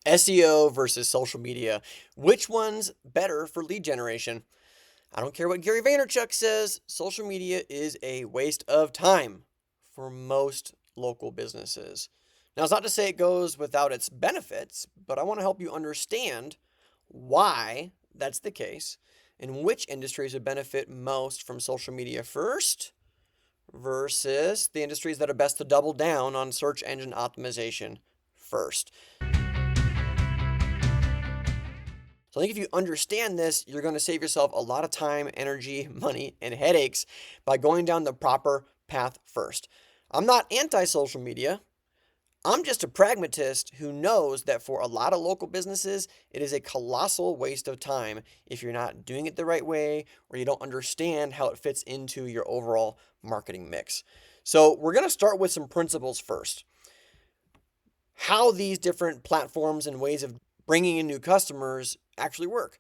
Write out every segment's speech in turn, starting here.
SEO versus social media. Which one's better for lead generation? I don't care what Gary Vaynerchuk says, social media is a waste of time for most local businesses. Now, it's not to say it goes without its benefits, but I want to help you understand why that's the case and which industries would benefit most from social media first versus the industries that are best to double down on search engine optimization first. So I think if you understand this, you're going to save yourself a lot of time, energy, money, and headaches by going down the proper path first. I'm not anti-social media. I'm just a pragmatist who knows that for a lot of local businesses, it is a colossal waste of time if you're not doing it the right way or you don't understand how it fits into your overall marketing mix. So we're going to start with some principles first. How these different platforms and ways of bringing in new customers actually work.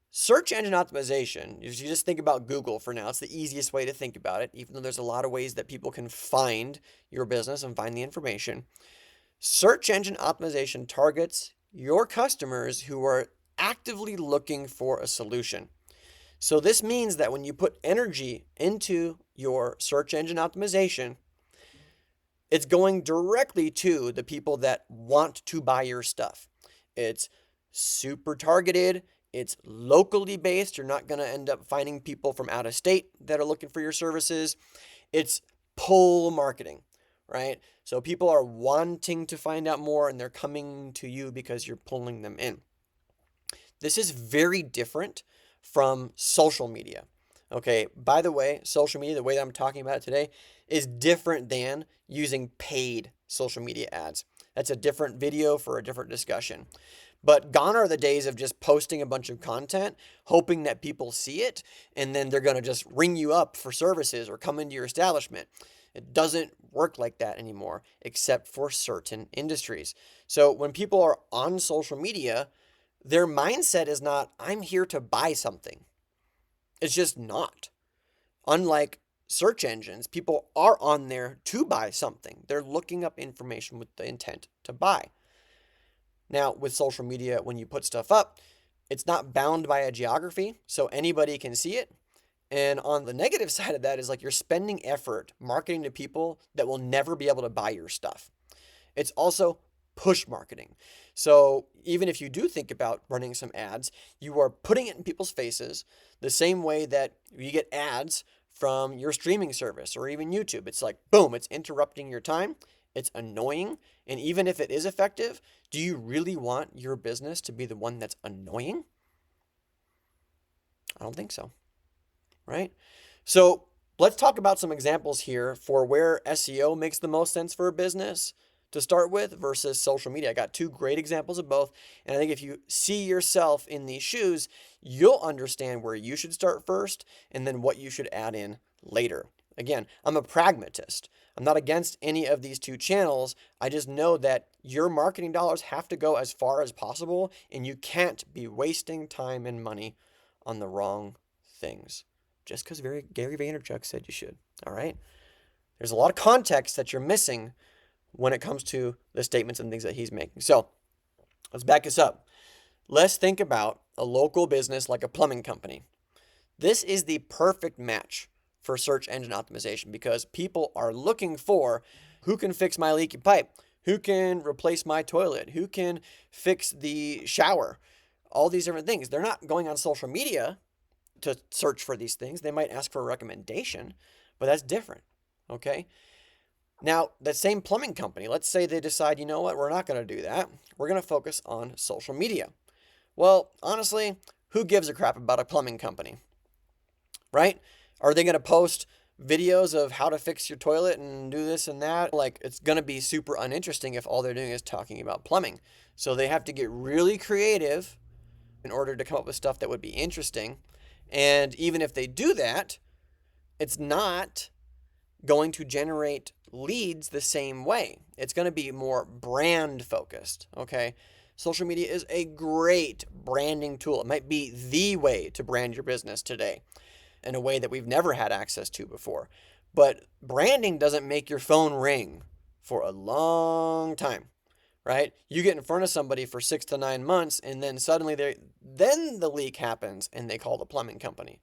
Search engine optimization, if you just think about Google for now, it's the easiest way to think about it, even though there's a lot of ways that people can find your business and find the information. Search engine optimization targets your customers who are actively looking for a solution. So this means that when you put energy into your search engine optimization, it's going directly to the people that want to buy your stuff. It's super targeted. It's locally based. You're not going to end up finding people from out of state that are looking for your services. It's pull marketing, right? So people are wanting to find out more and they're coming to you because you're pulling them in. This is very different from social media. Okay, by the way, social media, the way that I'm talking about it today, is different than using paid social media ads. That's a different video for a different discussion. But gone are the days of just posting a bunch of content, hoping that people see it, and then they're going to just ring you up for services or come into your establishment. It doesn't work like that anymore, except for certain industries. So when people are on social media, their mindset is not, I'm here to buy something. It's just not. Unlike search engines, people are on there to buy something. They're looking up information with the intent to buy. Now, with social media, when you put stuff up, it's not bound by a geography, so anybody can see it. And on the negative side of that is like you're spending effort marketing to people that will never be able to buy your stuff. It's also push marketing. So even if you do think about running some ads, you are putting it in people's faces the same way that you get ads from your streaming service or even YouTube. It's like, boom, it's interrupting your time. It's annoying. And even if it is effective, do you really want your business to be the one that's annoying? I don't think so, right? So let's talk about some examples here for where SEO makes the most sense for a business to start with versus social media. I got two great examples of both. And I think if you see yourself in these shoes, you'll understand where you should start first and then what you should add in later. Again, I'm a pragmatist. I'm not against any of these two channels. I just know that your marketing dollars have to go as far as possible, and you can't be wasting time and money on the wrong things just because Gary Vaynerchuk said you should. All right? There's a lot of context that you're missing when it comes to the statements and things that he's making. So let's back this up. Let's think about a local business like a plumbing company. This is the perfect match for search engine optimization because people are looking for who can fix my leaky pipe, who can replace my toilet, who can fix the shower, all these different things. They're not going on social media to search for these things. They might ask for a recommendation, but that's different, okay? Now, that same plumbing company, let's say they decide, you know what, we're not going to do that. We're going to focus on social media. Well, honestly, who gives a crap about a plumbing company, right? Are they going to post videos of how to fix your toilet and do this and that? Like, it's going to be super uninteresting if all they're doing is talking about plumbing. So they have to get really creative in order to come up with stuff that would be interesting. And even if they do that, it's not going to generate leads the same way. It's going to be more brand focused, okay? Social media is a great branding tool. It might be the way to brand your business today in a way that we've never had access to before. But branding doesn't make your phone ring for a long time, right? You get in front of somebody for 6 to 9 months, and then suddenly then the leak happens and they call the plumbing company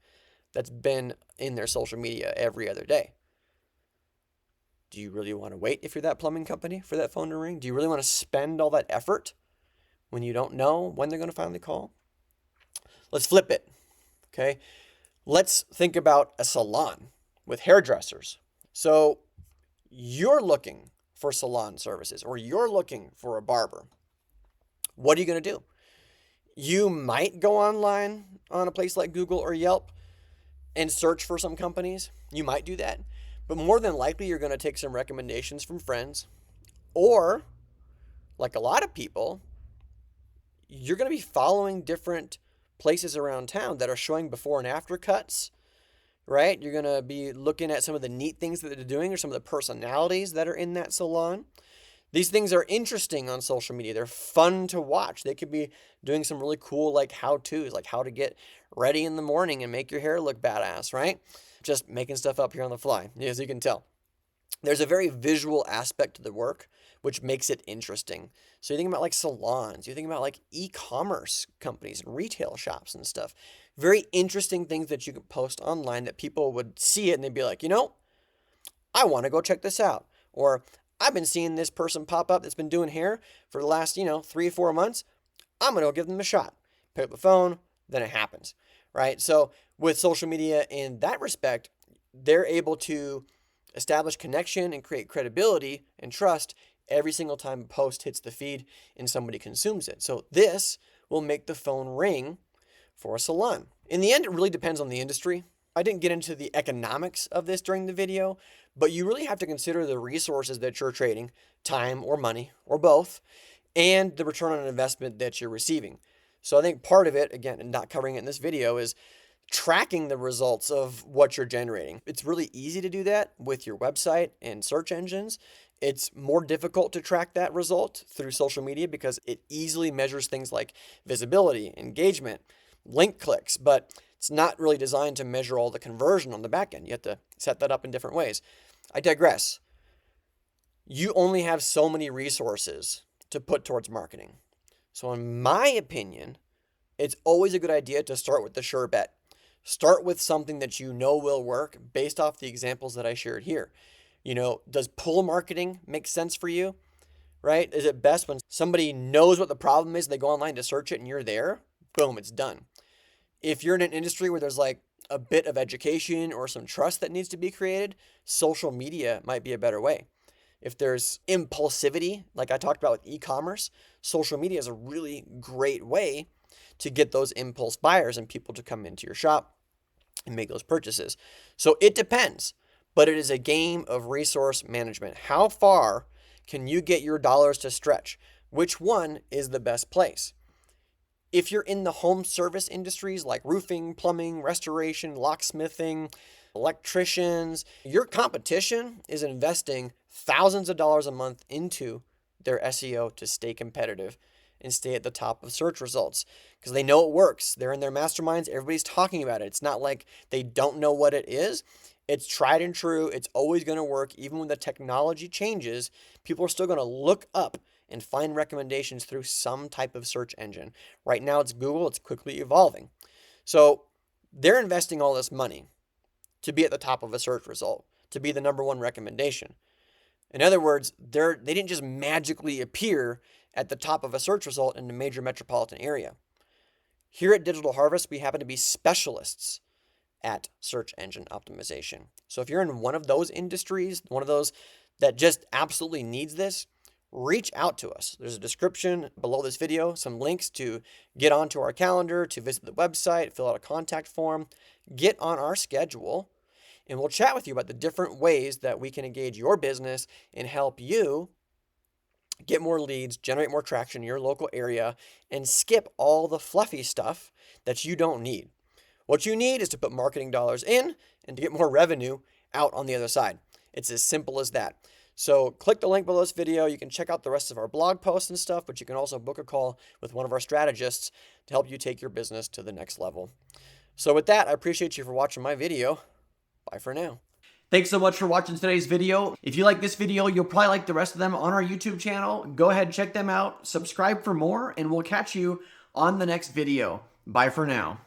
that's been in their social media every other day. Do you really want to wait if you're that plumbing company for that phone to ring? Do you really want to spend all that effort when you don't know when they're going to finally call? Let's flip it, okay? Let's think about a salon with hairdressers. So you're looking for salon services or you're looking for a barber. What are you going to do? You might go online on a place like Google or Yelp and search for some companies. You might do that. But more than likely, you're going to take some recommendations from friends. Or, like a lot of people, you're going to be following different places around town that are showing before and after cuts, right? You're going to be looking at some of the neat things that they're doing or some of the personalities that are in that salon. These things are interesting on social media. They're fun to watch. They could be doing some really cool like how-tos, like how to get ready in the morning and make your hair look badass, right? Just making stuff up here on the fly, as you can tell. There's a very visual aspect to the work, which makes it interesting. So you think about like salons, you think about like e-commerce companies and retail shops and stuff. Very interesting things that you can post online that people would see it and they'd be like, I want to go check this out. Or I've been seeing this person pop up that's been doing hair for the last, 3 or 4 months. I'm going to go give them a shot. Pick up the phone, then it happens, right? So with social media in that respect, they're able to establish connection and create credibility and trust every single time a post hits the feed and somebody consumes it. So this will make the phone ring for a salon. In the end, it really depends on the industry. I didn't get into the economics of this during the video, but you really have to consider the resources that you're trading, time or money or both, and the return on investment that you're receiving. So I think part of it, again, and not covering it in this video, is tracking the results of what you're generating. It's really easy to do that with your website and search engines. It's more difficult to track that result through social media because it easily measures things like visibility, engagement, link clicks, but it's not really designed to measure all the conversion on the back end. You have to set that up in different ways. I digress. You only have so many resources to put towards marketing. So in my opinion, it's always a good idea to start with the sure bet. Start with something that you know will work based off the examples that I shared here. Does pull marketing make sense for you? Right? Is it best when somebody knows what the problem is, they go online to search it and you're there? Boom, it's done. If you're in an industry where there's like a bit of education or some trust that needs to be created, social media might be a better way. If there's impulsivity, like I talked about with e-commerce, social media is a really great way to get those impulse buyers and people to come into your shop and make those purchases. So it depends, but it is a game of resource management. How far can you get your dollars to stretch? Which one is the best place? If you're in the home service industries like roofing, plumbing, restoration, locksmithing, electricians, your competition is investing thousands of dollars a month into their SEO to stay competitive and stay at the top of search results because they know it works. They're in their masterminds. Everybody's talking about it. It's not like they don't know what it is. It's tried and true. It's always going to work. Even when the technology changes, people are still going to look up and find recommendations through some type of search engine. Right now it's Google. It's quickly evolving. So they're investing all this money to be at the top of a search result, to be the number one recommendation. In other words, they didn't just magically appear at the top of a search result in a major metropolitan area. Here at Digital Harvest, we happen to be specialists at search engine optimization. So if you're in one of those industries, one of those that just absolutely needs this, reach out to us. There's a description below this video, some links to get onto our calendar, to visit the website, fill out a contact form, get on our schedule, and we'll chat with you about the different ways that we can engage your business and help you get more leads, generate more traction in your local area, and skip all the fluffy stuff that you don't need. What you need is to put marketing dollars in and to get more revenue out on the other side. It's as simple as that. So click the link below this video. You can check out the rest of our blog posts and stuff, but you can also book a call with one of our strategists to help you take your business to the next level. So with that, I appreciate you for watching my video. Bye for now. Thanks so much for watching today's video. If you like this video, you'll probably like the rest of them on our YouTube channel. Go ahead and check them out, subscribe for more, and we'll catch you on the next video. Bye for now.